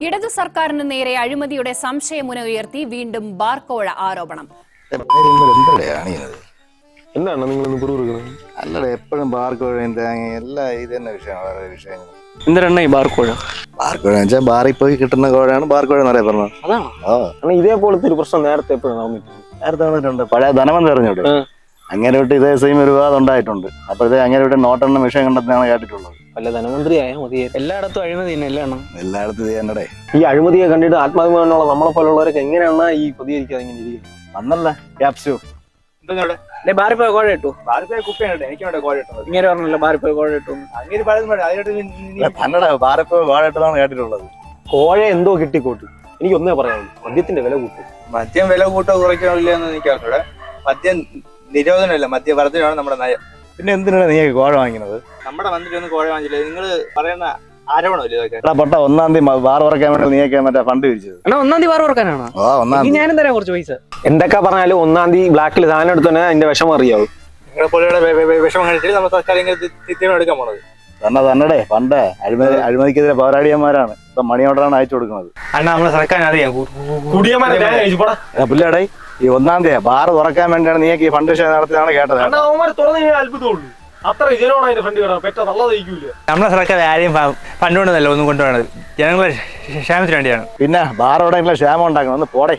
ഇടതു സർക്കാരിന് നേരെ അഴിമതിയുടെ സംശയമുന ഉയർത്തി വീണ്ടും ബാർക്കോഴ ആരോപണം. എന്താണ് നിങ്ങളൊന്ന് അല്ലടേ എപ്പോഴും ബാർക്കോഴ എല്ലാം ഇത് തന്നെ വിഷയമാണ്. വേറെ വിഷയങ്ങൾ എന്തിനാ ഈ ബാർക്കോഴ? ബാർക്കോഴ വെച്ചാൽ ബാറിൽ പോയി കിട്ടുന്ന കോഴയാണ് ബാർക്കോഴ എന്നറിയപ്പെടുന്നത്. അതാണ് ഇതേപോലത്തെ ഒരു പ്രശ്നം നേരത്തെ എപ്പോഴും നേരത്തെ വന്നിട്ടുണ്ട്. പഴയ ധനമന്ത്രി അറിഞ്ഞോട്ട് അങ്ങനെ വിട്ട് ഇതേ സെയിം ഒരു വിവാദം ഉണ്ടായിട്ടുണ്ട്. അപ്പോഴത്തെ അങ്ങനെ വിട്ട് നോട്ടെണ്ണ വിഷയം കണ്ടെത്തിയാണ് കേട്ടിട്ടുള്ളത്. വല്ല ധനമന്ത്രിയായ മതി. എല്ലായിടത്തും അഴിമതി തന്നെ എല്ലാം എല്ലായിടത്തും ഇത് തന്നെടേ. ഈ അഴിമതിയെ കണ്ടിട്ട് ആത്മാഭിമാനമുള്ള നമ്മളെ പോലുള്ളവരൊക്കെ എങ്ങനെയാണ് ഈ പ്രതികരിക്കാതെ ഇങ്ങനെ ഇരിക്കുന്നത്? വന്നല്ല ക്യാപ്സ്യൂ ബാറി പോയ കോഴ ഇട്ടു. കുപ്പിയാണ് എനിക്ക് കോഴ ഇട്ടത്. ഇങ്ങനെ പറഞ്ഞല്ലോ ബാറി പോയ കോഴ ഇട്ടു. അങ്ങനെ തന്നട ബാറിൽ പോയി കോഴ ഇട്ടതാണ് കേട്ടിട്ടുള്ളത്. കോഴ എന്തോ കിട്ടിക്കോട്ട്. എനിക്ക് ഒന്നേ പറയാനുള്ളൂ, മദ്യത്തിന്റെ വില കൂട്ടും. മദ്യം വില കൂട്ടോ കുറയ്ക്കണില്ല എന്ന് എനിക്ക് അറിഞ്ഞൂടെ. മദ്യം നിരോധനമല്ല, മദ്യവർദ്ധനമാണ് നമ്മുടെ നയം. പിന്നെ എന്തിനാണ് നീ കോഴ വാങ്ങിക്കുന്നത്? നമ്മുടെ മന്ത്രി ഒന്നും കോഴ വാങ്ങിച്ചില്ല. നിങ്ങൾ പറയുന്ന ആരോപണമല്ലേ ഇതൊക്കെ? പൊട്ട 1-ാം തീയതി ബാർ തുറക്കാൻ വേണ്ടി നീയൊക്കെ മറ്റേ ഫണ്ട് പിരിച്ചത്. 1-ാം തീയതി ബാർ തുറക്കാനാണോ? 1-ാം തീയതി ഞാനും തരാം കുറച്ച് പൈസ. എന്തൊക്കെ പറഞ്ഞാലും 1-ാം തീയതി ബ്ലാക്കിൽ സാധനം എടുത്തന്നെ അതിന്റെ വിഷമം അറിയാവും. നിങ്ങളെ പോലെയുള്ള വിഷമം കഴിച്ചിട്ട് നമ്മുടെ സർക്കാർ ഇങ്ങനെ തീരുമാനം എടുക്കാൻ പോണത്. തന്നടേ പണ്ട് അഴിമതിക്കെതിരെ പോരാടിയന്മാരാണ് ഇപ്പൊ മണി ഓർഡറാണ് അയച്ചു കൊടുക്കുന്നത്. നമ്മുടെ സർക്കാർ അറിയാം. പുള്ളിയുടെ ഈ 1-ാം തീയതി ബാർ തുറക്കാൻ വേണ്ടിയാണ് നീക്ക് ഈ ഫണ്ട് വിഷയം നടത്തിയതാണ് കേട്ടത്. അത്ഭുതമുള്ളൂ. അത്ര ജനമാണ് അതിന്റെ ഫ്രണ്ട് കിടണം. പെട്ട തള്ളതയിക്കൂല. നമ്മുടെ സർക്കാർ ആരെയും ഫണ്ട് കൊണ്ടല്ല ഒന്നും കൊണ്ടുപോകണത്, ജനങ്ങളുടെ ക്ഷേമത്തിന് വേണ്ടിയാണ്. പിന്നെ ബാർ എവിടെയെങ്കിലും ക്ഷേമം ഉണ്ടാക്കണം. ഒന്ന് പോടേ.